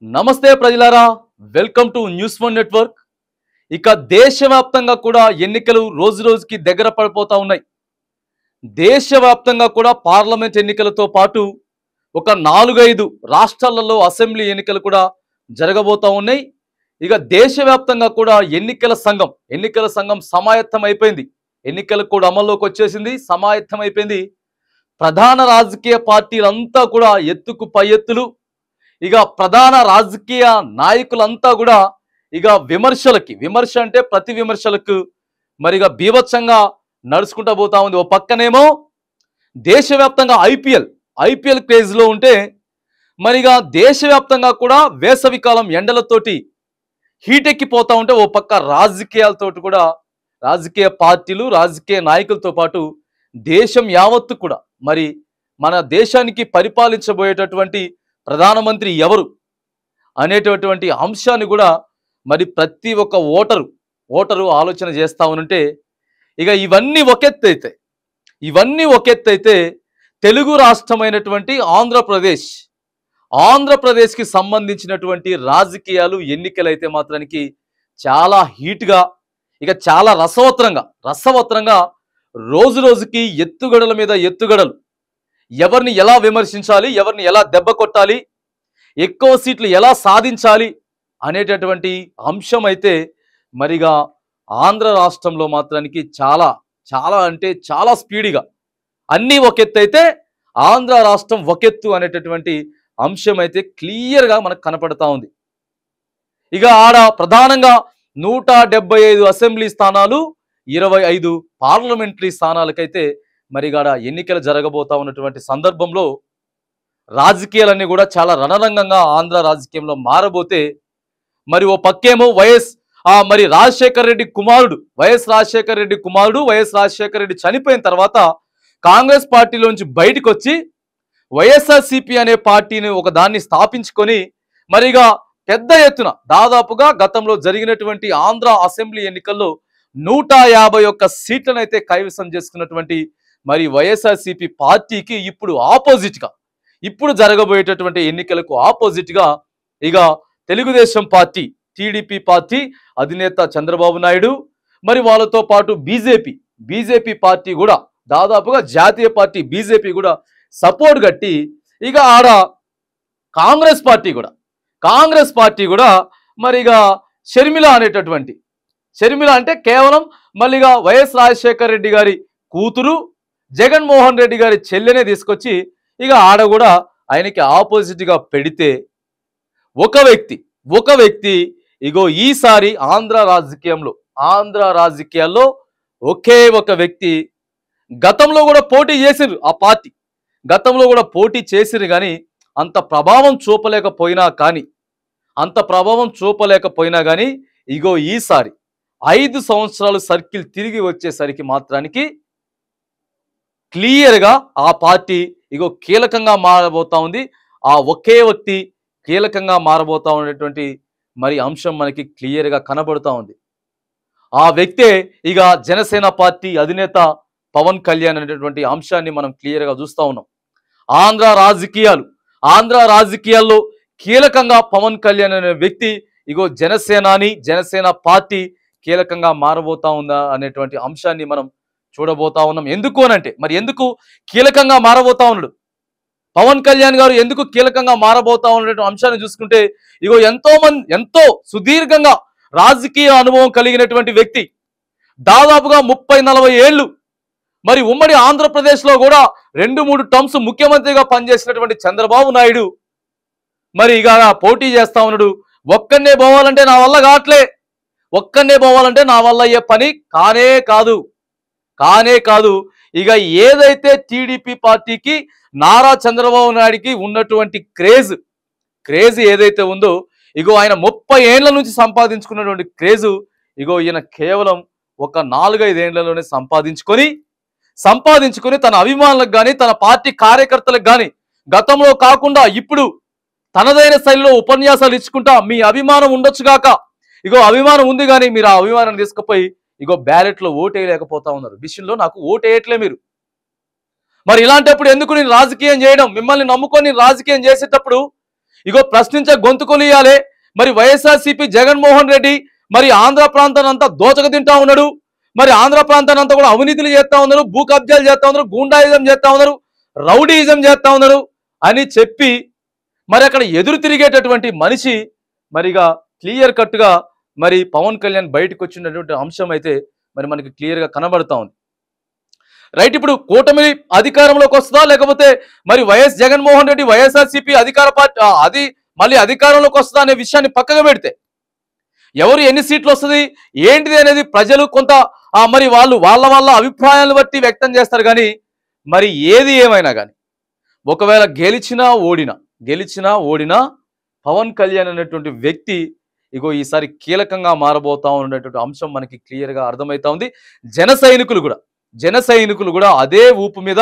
నమస్తే ప్రజలారా, welcome to news one network. ఇక దేశవ్యాప్తంగా కూడా ఎన్నికలు రోజు రోజుకి దగ్గర పడిపోతా ఉన్నాయి. దేశవ్యాప్తంగా కూడా పార్లమెంట్ ఎన్నికలతో పాటు ఒక 4-5 రాష్ట్రాలలో అసెంబ్లీ ఎన్నికలు కూడా జరగబోతా ఉన్నాయి. ఇక దేశవ్యాప్తంగా కూడా ఎన్నికల సంఘం సమాయత్తం అయిపోయింది. ఎన్నికలు కూడా అమల్లోకి వచ్చేసింది, సమాయత్తం అయిపోయింది. ప్రధాన రాజకీయ పార్టీలంతా కూడా ఎత్తుకు పై ఎత్తులు. ఇక ప్రధాన రాజకీయ నాయకులంతా కూడా ఇక విమర్శ అంటే ప్రతి విమర్శలకు మరిగా బీభత్సంగా నడుచుకుంటూ పోతా ఉంది. ఓ పక్కనేమో దేశవ్యాప్తంగా ఐపీఎల్ క్రేజ్ లో ఉంటే, మరిగా దేశవ్యాప్తంగా కూడా వేసవికాలం ఎండలతోటి హీట్ ఎక్కిపోతా ఉంటే, ఓ పక్క రాజకీయాలతోటి కూడా రాజకీయ పార్టీలు రాజకీయ నాయకులతో పాటు దేశం యావత్తు కూడా మరి మన దేశానికి పరిపాలించబోయేటటువంటి ప్రధానమంత్రి ఎవరు అనేటటువంటి అంశాన్ని కూడా మరి ప్రతి ఒక్క ఓటరు ఆలోచన చేస్తా ఉంటే, ఇక ఇవన్నీ ఒక ఎత్తు అయితే తెలుగు రాష్ట్రమైనటువంటి ఆంధ్రప్రదేశ్కి సంబంధించినటువంటి రాజకీయాలు ఎన్నికలైతే మాత్రానికి చాలా హీట్గా, ఇక చాలా రసవత్రంగా రోజు రోజుకి ఎత్తుగడల మీద ఎత్తుగడలు. ఎవరిని ఎలా విమర్శించాలి, ఎవరిని ఎలా దెబ్బ కొట్టాలి, ఎక్కువ సీట్లు ఎలా సాధించాలి అనేటటువంటి అంశం అయితే మరిగా ఆంధ్ర రాష్ట్రంలో మాత్రానికి చాలా స్పీడ్గా అన్నీ ఒక ఎత్తు అయితే ఆంధ్ర రాష్ట్రం ఒకెత్తు అనేటటువంటి అంశం అయితే క్లియర్గా మనకు కనపడతా ఉంది. ఇక ఆడ ప్రధానంగా 175 అసెంబ్లీ స్థానాలు, 25 పార్లమెంటరీ స్థానాలకైతే మరిగాడ ఎన్నికలు జరగబోతా ఉన్నటువంటి సందర్భంలో రాజకీయాలన్నీ కూడా చాలా రణరంగంగా ఆంధ్ర రాజకీయంలో మారబోతే, మరి ఓ పక్కేమో రాజశేఖర రెడ్డి కుమారుడు వైఎస్ రాజశేఖర రెడ్డి చనిపోయిన తర్వాత కాంగ్రెస్ పార్టీలోంచి బయటకు వచ్చి వైఎస్ఆర్సీపీ అనే పార్టీని ఒక దాన్ని స్థాపించుకొని మరిగా పెద్ద ఎత్తున దాదాపుగా గతంలో జరిగినటువంటి ఆంధ్ర అసెంబ్లీ ఎన్నికల్లో 151 సీట్లను అయితే కైవసం చేసుకున్నటువంటి మరి వైఎస్ఆర్సీపీ పార్టీకి ఇప్పుడు జరగబోయేటటువంటి ఎన్నికలకు ఆపోజిట్గా ఇక తెలుగుదేశం పార్టీ, టీడీపీ పార్టీ అధినేత చంద్రబాబు నాయుడు, మరి వాళ్ళతో పాటు బీజేపీ పార్టీ కూడా దాదాపుగా జాతీయ పార్టీ బీజేపీ కూడా సపోర్ట్ కట్టి, ఇక ఆడ కాంగ్రెస్ పార్టీ కూడా మరిగా షర్మిల అంటే కేవలం మళ్ళీగా వైఎస్ రాజశేఖర రెడ్డి గారి కూతురు జగన్మోహన్ రెడ్డి గారి చెల్లెనే తీసుకొచ్చి ఇక ఆడ కూడా ఆయనకి ఆపోజిట్గా పెడితే, ఒక వ్యక్తి ఇగో ఈసారి ఆంధ్ర రాజకీయాల్లో ఒకే ఒక వ్యక్తి గతంలో కూడా పోటీ చేసిరు. ఆ పార్టీ గతంలో కూడా పోటీ చేసిరు కానీ అంత ప్రభావం చూపలేకపోయినా కానీ ఇగో ఈసారి 5 సంవత్సరాలు సర్కిల్ తిరిగి వచ్చేసరికి మాత్రానికి క్లియర్గా ఆ పార్టీ ఇగో కీలకంగా మారబోతా ఉంది. ఆ ఒకే వ్యక్తి కీలకంగా మారబోతా ఉన్నటువంటి మరి అంశం మనకి క్లియర్గా కనబడుతూ ఉంది. ఆ వ్యక్తే ఇక జనసేన పార్టీ అధినేత పవన్ కళ్యాణ్ అనేటువంటి అంశాన్ని మనం క్లియర్గా చూస్తూ ఉన్నాం. ఆంధ్ర రాజకీయాల్లో కీలకంగా పవన్ కళ్యాణ్ అనే వ్యక్తి ఇగో జనసేన పార్టీ కీలకంగా మారబోతా ఉందా అనేటువంటి అంశాన్ని మనం చూడబోతా ఉన్నాం. ఎందుకు కీలకంగా మారబోతా ఉన్నాడు పవన్ కళ్యాణ్ గారు, ఎందుకు కీలకంగా మారబోతా ఉన్న అంశాన్ని చూసుకుంటే, ఇగో ఎంతో సుదీర్ఘంగా రాజకీయ అనుభవం కలిగినటువంటి వ్యక్తి, దాదాపుగా 30-40 ఏళ్ళు మరి ఉమ్మడి ఆంధ్రప్రదేశ్లో కూడా 2-3 టర్మ్స్ ముఖ్యమంత్రిగా పనిచేసినటువంటి చంద్రబాబు నాయుడు మరి ఇక పోటీ చేస్తా ఉన్నాడు. ఒక్కనే పోవాలంటే నా వల్ల అయ్యే పని కానే కాదు. ఇక ఏదైతే టీడీపీ పార్టీకి నారా చంద్రబాబు నాయుడికి ఉన్నటువంటి క్రేజ్ ఏదైతే ఉందో, ఇగో ఆయన 30 ఏళ్ల నుంచి సంపాదించుకున్నటువంటి క్రేజు ఇగో ఈయన కేవలం ఒక 4-5 ఏళ్లలోనే సంపాదించుకొని తన అభిమానులకు కానీ తన పార్టీ కార్యకర్తలకు కానీ గతంలో కాకుండా ఇప్పుడు తనదైన శైలిలో ఉపన్యాసాలు ఇచ్చుకుంటా, మీ అభిమానం ఉండొచ్చుగాక, ఇగో అభిమానం ఉంది కానీ మీరు ఆ అభిమానాన్ని తీసుకుపోయి ఇగో బ్యాలెట్లో ఓటేయలేకపోతా ఉన్నారు. విషయంలో నాకు ఓటేయట్లే మీరు. మరి ఇలాంటప్పుడు ఎందుకు నేను రాజకీయం చేయడం? మిమ్మల్ని నమ్ముకొని రాజకీయం చేసేటప్పుడు ఇగో ప్రశ్నించే గొంతుకులు ఇయ్యాలి. మరి వైఎస్ఆర్సీపీ జగన్మోహన్ రెడ్డి మరి ఆంధ్ర ప్రాంతాన్ని అంతా దోచక తింటా ఉన్నాడు. మరి ఆంధ్ర ప్రాంతాన్ని అంతా కూడా అవినీతులు చేస్తా ఉన్నారు, భూ కబ్జాలు చేస్తా ఉన్నారు, గూండాయిజం చేస్తా ఉన్నారు, రౌడీయిజం చేస్తా ఉన్నారు అని చెప్పి మరి అక్కడ ఎదురు తిరిగేటటువంటి మనిషి మరిగా క్లియర్ కట్గా మరి పవన్ కళ్యాణ్ బయటకు వచ్చినటువంటి అంశం అయితే మరి మనకి క్లియర్గా కనబడతా ఉంది. రైట్, ఇప్పుడు కూటమి అధికారంలోకి వస్తుందా లేకపోతే మరి వైఎస్ జగన్మోహన్ రెడ్డి వైఎస్ఆర్సీపీ అధికార పార్టీ అది మళ్ళీ అధికారంలోకి వస్తుందా అనే విషయాన్ని పక్కగా పెడితే ఎవరు ఎన్ని సీట్లు వస్తుంది ఏంటిది అనేది ప్రజలు కొంత మరి వాళ్ళ అభిప్రాయాలను బట్టి వ్యక్తం చేస్తారు. కానీ మరి ఏది ఏమైనా కానీ ఒకవేళ గెలిచినా ఓడినా పవన్ కళ్యాణ్ అనేటువంటి వ్యక్తి ఇగో ఈసారి కీలకంగా మారబోతా ఉన్నటువంటి అంశం మనకి క్లియర్గా అర్థమవుతా ఉంది. జన సైనికులు కూడా అదే ఊపు మీద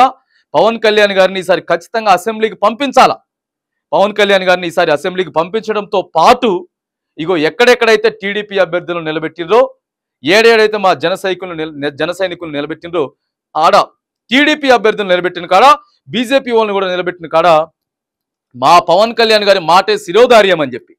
పవన్ కళ్యాణ్ గారిని ఈసారి ఖచ్చితంగా అసెంబ్లీకి పంపించాలా. పవన్ కళ్యాణ్ గారిని ఈసారి అసెంబ్లీకి పంపించడంతో పాటు ఇగో ఎక్కడెక్కడైతే టీడీపీ అభ్యర్థులను నిలబెట్టిండ్రో, ఏడేడైతే మా జన సైనికులు నిలబెట్టిండ్రో ఆడ టీడీపీ అభ్యర్థులను నిలబెట్టిన కాడ, బీజేపీ వాళ్ళని కూడా నిలబెట్టిన కాడ మా పవన్ కళ్యాణ్ గారి మాటే శిరోధార్యం అని చెప్పి,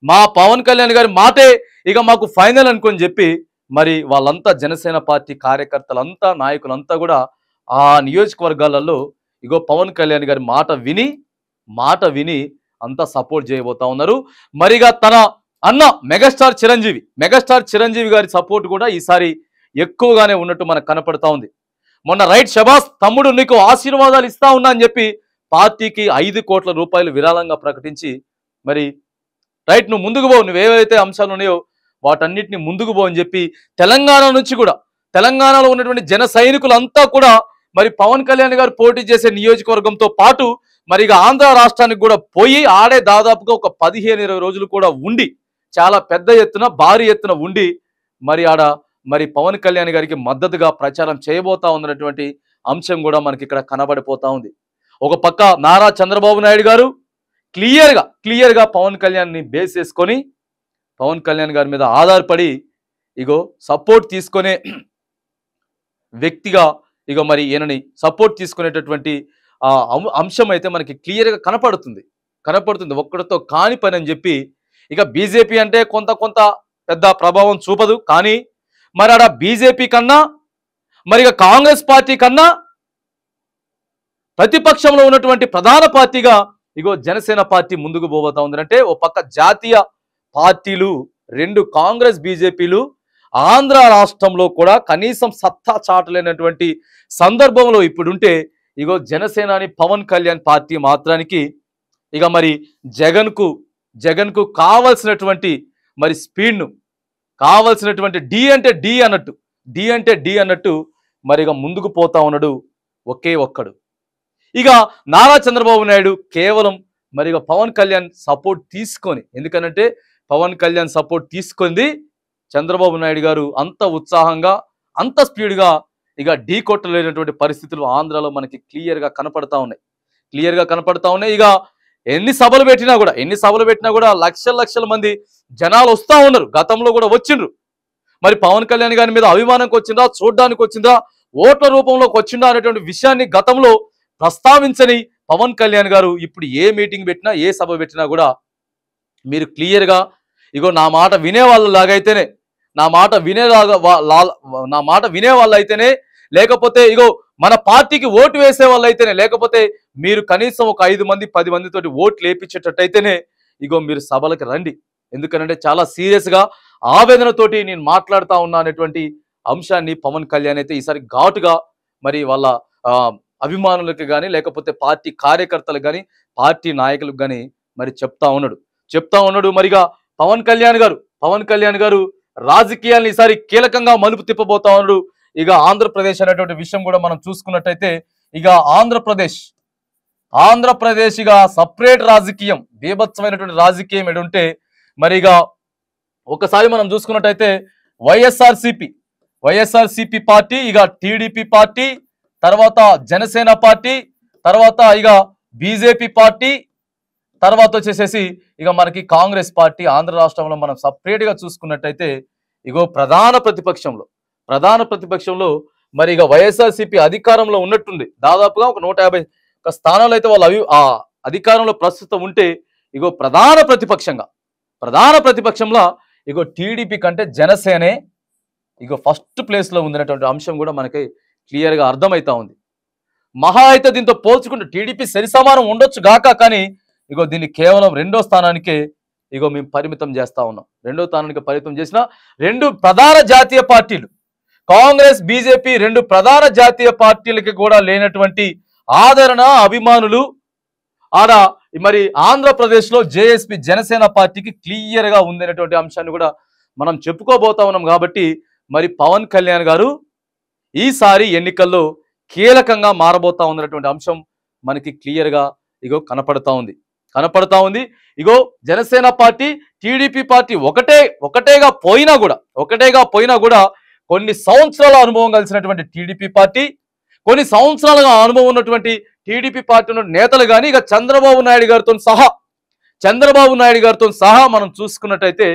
మా పవన్ కళ్యాణ్ గారి మాటే ఇక మాకు ఫైనల్ అనుకొని చెప్పి మరి వాళ్ళంతా జనసేన పార్టీ కార్యకర్తలంతా నాయకులంతా కూడా ఆ నియోజకవర్గాలలో ఇగో పవన్ కళ్యాణ్ గారి మాట విని అంతా సపోర్ట్ చేయబోతా ఉన్నారు. మరిగా తన అన్న మెగాస్టార్ చిరంజీవి గారి సపోర్ట్ కూడా ఈసారి ఎక్కువగానే ఉన్నట్టు మనకు కనపడతా ఉంది. మొన్న రైట్ షబాస్ తమ్ముడు నీకు ఆశీర్వాదాలు ఇస్తా ఉన్నా అని చెప్పి పార్టీకి 5 కోట్ల రూపాయలు విరాళంగా ప్రకటించి మరి రైట్ నువ్వు ముందుకు పోవు, నువ్వేవైతే అంశాలు ఉన్నాయో వాటన్నిటిని ముందుకు పో అని చెప్పి తెలంగాణ నుంచి కూడా తెలంగాణలో ఉన్నటువంటి జన సైనికులంతా కూడా మరి పవన్ కళ్యాణ్ గారు పోటీ చేసే నియోజకవర్గంతో పాటు మరి ఇక ఆంధ్ర రాష్ట్రానికి కూడా పోయి ఆడే దాదాపుగా ఒక 15-20 రోజులు కూడా ఉండి చాలా పెద్ద ఎత్తున భారీ ఎత్తున ఉండి మరి ఆడ మరి పవన్ కళ్యాణ్ గారికి మద్దతుగా ప్రచారం చేయబోతా ఉన్నటువంటి అంశం కూడా మనకి ఇక్కడ కనబడిపోతా ఉంది. ఒక పక్క నారా చంద్రబాబు నాయుడు గారు క్లియర్గా పవన్ కళ్యాణ్ని బేస్ చేసుకొని పవన్ కళ్యాణ్ గారి మీద ఆధారపడి ఇగో సపోర్ట్ తీసుకునే వ్యక్తిగా ఇగో మరి ఈయనని సపోర్ట్ తీసుకునేటటువంటి అంశం అయితే మనకి క్లియర్గా కనపడుతుంది. ఒక్కడితో కాని పని అని చెప్పి ఇక బీజేపీ అంటే కొంత పెద్ద ప్రభావం చూపదు. కానీ మరి ఆడ బీజేపీ కన్నా మరి ఇక కాంగ్రెస్ పార్టీ కన్నా ప్రతిపక్షంలో ఉన్నటువంటి ప్రధాన పార్టీగా ఇగో జనసేన పార్టీ ముందుకు పోబోతా ఉందంటే ఓ పక్క జాతీయ పార్టీలు 2 కాంగ్రెస్ బీజేపీలు ఆంధ్ర రాష్ట్రంలో కూడా కనీసం సత్తా చాటలేనటువంటి సందర్భంలో ఇప్పుడుంటే ఇగో జనసేనాని పవన్ కళ్యాణ్ పార్టీ మాత్రానికి ఇక మరి జగన్కు కావాల్సినటువంటి మరి స్పీడ్ను కావాల్సినటువంటి డి అంటే డి అన్నట్టు మరి ఇక ముందుకు పోతా ఉన్నాడు ఒకే ఒక్కడు. ఇక నారా చంద్రబాబు నాయుడు కేవలం మరి ఇక పవన్ కళ్యాణ్ సపోర్ట్ తీసుకొని, ఎందుకనంటే పవన్ కళ్యాణ్ సపోర్ట్ తీసుకుంది చంద్రబాబు నాయుడు గారు అంత ఉత్సాహంగా అంత స్పీడ్గా ఇక ఢీ కొట్టలేనటువంటి పరిస్థితులు ఆంధ్రాలో మనకి క్లియర్గా కనపడతా ఉన్నాయి. ఇక ఎన్ని సభలు పెట్టినా కూడా లక్షల మంది జనాలు వస్తూ ఉన్నారు. గతంలో కూడా వచ్చిండ్రు. మరి పవన్ కళ్యాణ్ గారి మీద అభిమానంకి వచ్చిందా, చూడడానికి వచ్చిందా, ఓట్ల రూపంలోకి వచ్చిందా అనేటువంటి విషయాన్ని గతంలో ప్రస్తావించని పవన్ కళ్యాణ్ గారు ఇప్పుడు ఏ మీటింగ్ పెట్టినా ఏ సభ పెట్టినా కూడా మీరు క్లియర్గా ఇగో నా మాట వినే వాళ్ళలాగైతేనే నా మాట వినే వాళ్ళైతేనే లేకపోతే ఇగో మన పార్టీకి ఓటు వేసే వాళ్ళైతేనే లేకపోతే మీరు కనీసం ఒక 5 మంది 10 మందితోటి ఓట్లు వేయించేటట్టయితేనే ఇగో మీరు సభలకు రండి. ఎందుకంటే చాలా సీరియస్గా ఆవేదనతోటి నేను మాట్లాడుతూ ఉన్నా అనేటువంటి అంశాన్ని పవన్ కళ్యాణ్ అయితే ఈసారి ఘాటుగా మరి వాళ్ళ అభిమానులకు కానీ లేకపోతే పార్టీ కార్యకర్తలకు కానీ పార్టీ నాయకులకు కానీ మరి చెప్తా ఉన్నాడు. మరిగా పవన్ కళ్యాణ్ గారు రాజకీయాలను ఈసారి కీలకంగా మలుపు తిప్పబోతా ఉన్నాడు. ఇక ఆంధ్రప్రదేశ్ అనేటువంటి విషయం కూడా మనం చూసుకున్నట్టయితే ఇక ఆంధ్రప్రదేశ్ ఇక సపరేట్ రాజకీయం, బీభత్సమైనటువంటి రాజకీయం ఎడుంటే మరి ఇక ఒకసారి మనం చూసుకున్నట్టయితే వైఎస్ఆర్సీపీ పార్టీ, ఇక టీడీపీ పార్టీ, తర్వాత జనసేన పార్టీ, తర్వాత ఇక బీజేపీ పార్టీ, తర్వాత వచ్చేసేసి ఇక మనకి కాంగ్రెస్ పార్టీ ఆంధ్ర రాష్ట్రంలో మనం సపరేట్గా చూసుకున్నట్టయితే ఇగో ప్రధాన ప్రతిపక్షంలో మరి ఇక వైఎస్ఆర్సీపీ అధికారంలో ఉన్నట్టుంది. దాదాపుగా ఒక 150 స్థానాలు అయితే వాళ్ళు అధికారంలో ప్రస్తుతం ఉంటే ఇగో ప్రధాన ప్రతిపక్షంలో ఇగో టీడీపీ కంటే జనసేనే ఇగో ఫస్ట్ ప్లేస్లో ఉందనేటువంటి అంశం కూడా మనకి క్లియర్గా అర్థమవుతా ఉంది. మహా అయితే దీంతో పోల్చుకుంటే టీడీపీ సరిసమానం ఉండొచ్చు గాక, కానీ ఇగో దీన్ని కేవలం రెండో స్థానానికే ఇగో మేము పరిమితం చేస్తా ఉన్నాం. రెండో స్థానానికి పరిమితం చేసిన రెండు ప్రధాన జాతీయ పార్టీలు కాంగ్రెస్ బీజేపీ, రెండు ప్రధాన జాతీయ పార్టీలకి కూడా లేనటువంటి ఆదరణ, అభిమానులు ఆడ మరి ఆంధ్రప్రదేశ్లో జేఎస్పీ జనసేన పార్టీకి క్లియర్గా ఉందనేటువంటి అంశాన్ని కూడా మనం చెప్పుకోబోతా ఉన్నాం. కాబట్టి మరి పవన్ కళ్యాణ్ గారు ఈసారి ఎన్నికల్లో కీలకంగా మారబోతా ఉన్నటువంటి అంశం మనకి క్లియర్గా ఇగో కనపడతా ఉంది. ఇగో జనసేన పార్టీ, టీడీపీ పార్టీ ఒకటేగా పోయినా కూడా కొన్ని సంవత్సరాల అనుభవం కలిసినటువంటి టీడీపీ పార్టీ, కొన్ని సంవత్సరాలుగా అనుభవం ఉన్నటువంటి టీడీపీ పార్టీ ఉన్న నేతలు కానీ ఇక చంద్రబాబు నాయుడు గారితో సహా మనం చూసుకున్నట్టయితే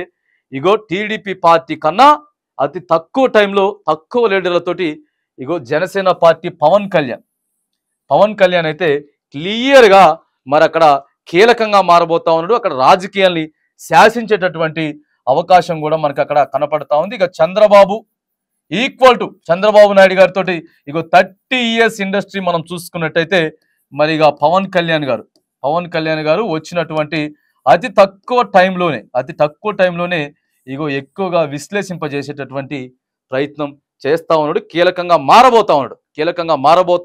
ఇగో టీడీపీ పార్టీ కన్నా అతి తక్కువ టైంలో తక్కువ లీడర్లతోటి ఇగో జనసేన పార్టీ పవన్ కళ్యాణ్ అయితే క్లియర్గా మరి అక్కడ కీలకంగా మారబోతా ఉన్నాడు. అక్కడ రాజకీయాల్ని శాసించేటటువంటి అవకాశం కూడా మనకు అక్కడ కనపడతా ఉంది. ఇక చంద్రబాబు ఈక్వల్ టు చంద్రబాబు నాయుడు గారితో ఇగో 30 years ఇండస్ట్రీ మనం చూసుకున్నట్టయితే మరి ఇక పవన్ కళ్యాణ్ గారు వచ్చినటువంటి అతి తక్కువ టైంలోనే ఇగో ఎక్కువగా విశ్లేషింపజేసేటటువంటి ప్రయత్నం చేస్తా ఉన్నాడు. కీలకంగా మారబోతా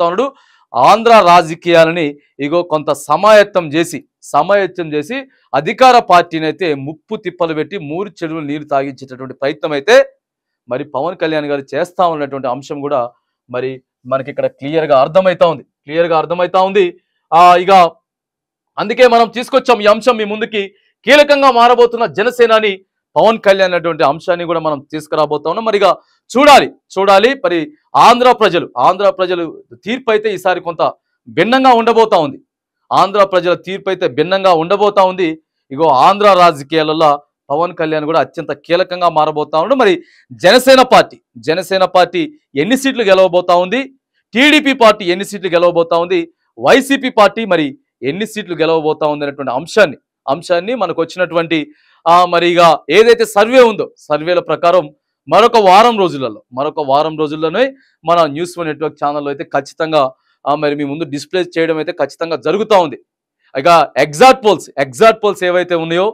ఉన్నాడు. ఆంధ్ర రాజకీయాలని ఇగో కొంత సమాయత్తం చేసి అధికార పార్టీని అయితే ముప్పు తిప్పలు పెట్టి మూడు చెరువులు నీరు తాగించేటటువంటి ప్రయత్నం అయితే మరి పవన్ కళ్యాణ్ గారు చేస్తా ఉన్నటువంటి అంశం కూడా మరి మనకి ఇక్కడ క్లియర్గా అర్థమవుతా ఉంది. ఇక అందుకే మనం తీసుకొచ్చాం ఈ అంశం మీ ముందుకి. కీలకంగా మారబోతున్న జనసేనాని పవన్ కళ్యాణ్ అటువంటి అంశాన్ని కూడా మనం తీసుకురాబోతా ఉన్నాం. మరిగా చూడాలి మరి ఆంధ్ర ప్రజలు తీర్పు అయితే ఈసారి కొంత భిన్నంగా ఉండబోతా ఉంది. ఇగో ఆంధ్ర రాజకీయాలలో పవన్ కళ్యాణ్ కూడా అత్యంత కీలకంగా మారబోతా ఉన్నాడు. మరి జనసేన పార్టీ ఎన్ని సీట్లు గెలవబోతా ఉంది, టీడీపీ పార్టీ ఎన్ని సీట్లు గెలవబోతా ఉంది, వైసీపీ పార్టీ మరి ఎన్ని సీట్లు గెలవబోతా ఉంది అనేటువంటి అంశాన్ని మనకు వచ్చినటువంటి మరి ఇక ఏదైతే సర్వే ఉందో సర్వేల ప్రకారం మరొక వారం రోజుల్లోనే మన న్యూస్ వన్ నెట్వర్క్ ఛానల్లో అయితే ఖచ్చితంగా మరి మీ ముందు డిస్ప్లే చేయడం అయితే ఖచ్చితంగా జరుగుతూ ఉంది. ఇక ఎగ్జాక్ట్ పోల్స్ ఏవైతే ఉన్నాయో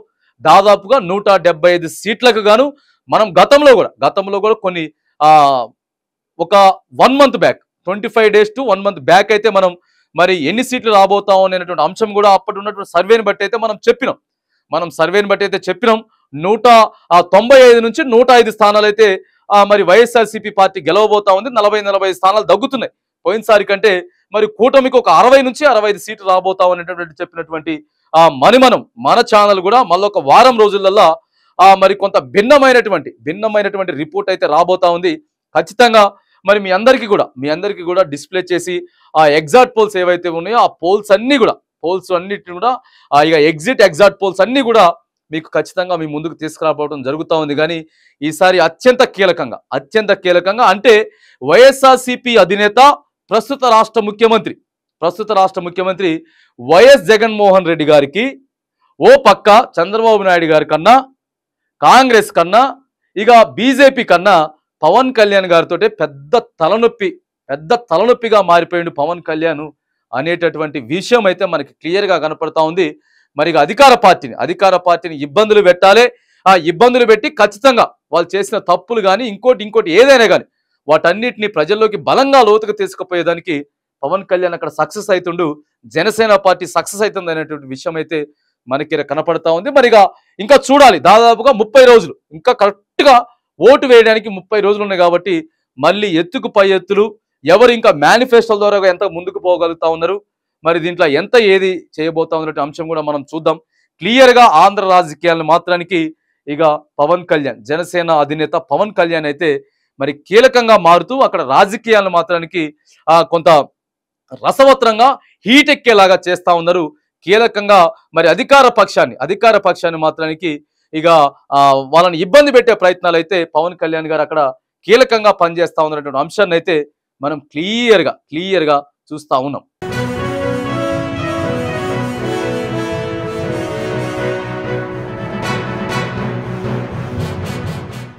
దాదాపుగా 175 సీట్లకు గాను మనం గతంలో కూడా కొన్ని ఒక 1 month back 25 days to 1 month back అయితే మనం మరి ఎన్ని సీట్లు రాబోతాం అనేటువంటి అంశం కూడా అప్పటి ఉన్నటువంటి సర్వేని బట్టి అయితే మనం చెప్పినాం. 195 నుంచి 105 స్థానాలు అయితే మరి వైఎస్ఆర్సీపీ పార్టీ గెలవబోతా ఉంది. 40 స్థానాలు దగ్గుతున్నాయి పోయినసారి కంటే. మరి కూటమికి ఒక 60 నుంచి 65 సీట్లు రాబోతాం అనేటువంటి చెప్పినటువంటి మన ఛానల్ కూడా మళ్ళొక వారం రోజులలో మరి కొంత భిన్నమైనటువంటి రిపోర్ట్ అయితే రాబోతా ఉంది. ఖచ్చితంగా మరి మీ అందరికీ కూడా డిస్ప్లే చేసి ఆ ఎగ్జాక్ట్ పోల్స్ ఏవైతే ఉన్నాయో ఆ పోల్స్ అన్నిటిని కూడా ఇక ఎగ్జాక్ట్ పోల్స్ అన్ని కూడా మీకు ఖచ్చితంగా మీ ముందుకు తీసుకురావడం జరుగుతూ ఉంది. కానీ ఈసారి అత్యంత కీలకంగా అంటే వైఎస్ఆర్సీపీ అధినేత ప్రస్తుత రాష్ట్ర ముఖ్యమంత్రి వైఎస్ జగన్మోహన్ రెడ్డి గారికి ఓ పక్క చంద్రబాబు నాయుడు గారి కన్నా, కాంగ్రెస్ కన్నా, ఇక బీజేపీ కన్నా పవన్ కళ్యాణ్ గారితో పెద్ద తలనొప్పిగా మారిపోయింది పవన్ కళ్యాణ్ అనేటటువంటి విషయం అయితే మనకి క్లియర్గా కనపడతా ఉంది. మరి అధికార పార్టీని ఇబ్బందులు పెట్టాలి. ఆ ఇబ్బందులు పెట్టి ఖచ్చితంగా వాళ్ళు చేసిన తప్పులు కానీ ఇంకోటి ఏదైనా కానీ వాటన్నిటిని ప్రజల్లోకి బలంగా లోతుగా తీసుకుపోయేదానికి పవన్ కళ్యాణ్ అక్కడ సక్సెస్ అవుతుండు, జనసేన పార్టీ సక్సెస్ అవుతుంది అనేటువంటి విషయం అయితే మనకి కనపడతా ఉంది. మరిగా ఇంకా చూడాలి, దాదాపుగా 30 రోజులు ఇంకా కరెక్ట్గా ఓటు వేయడానికి 30 రోజులు ఉన్నాయి. కాబట్టి మళ్ళీ ఎత్తుకు పై ఎత్తులు ఎవరు ఇంకా మేనిఫెస్టోల ద్వారా ఎంత ముందుకు పోగలుగుతా ఉన్నారు, మరి దీంట్లో ఎంత ఏది చేయబోతా ఉన్నటువంటి అంశం కూడా మనం చూద్దాం. క్లియర్గా ఆంధ్ర రాజకీయాలను మాత్రానికి ఇక పవన్ కళ్యాణ్, జనసేన అధినేత పవన్ కళ్యాణ్ అయితే మరి కీలకంగా మారుతూ అక్కడ రాజకీయాలను మాత్రానికి కొంత రసవత్రంగా హీట్ ఎక్కేలాగా చేస్తా ఉన్నారు. కీలకంగా మరి అధికార పక్షాన్ని మాత్రానికి ఇక వాళ్ళని ఇబ్బంది పెట్టే ప్రయత్నాలు అయితే పవన్ కళ్యాణ్ గారు అక్కడ కీలకంగా పనిచేస్తా ఉన్నటువంటి అంశాన్ని అయితే మనం క్లియర్గా చూస్తా ఉన్నాం.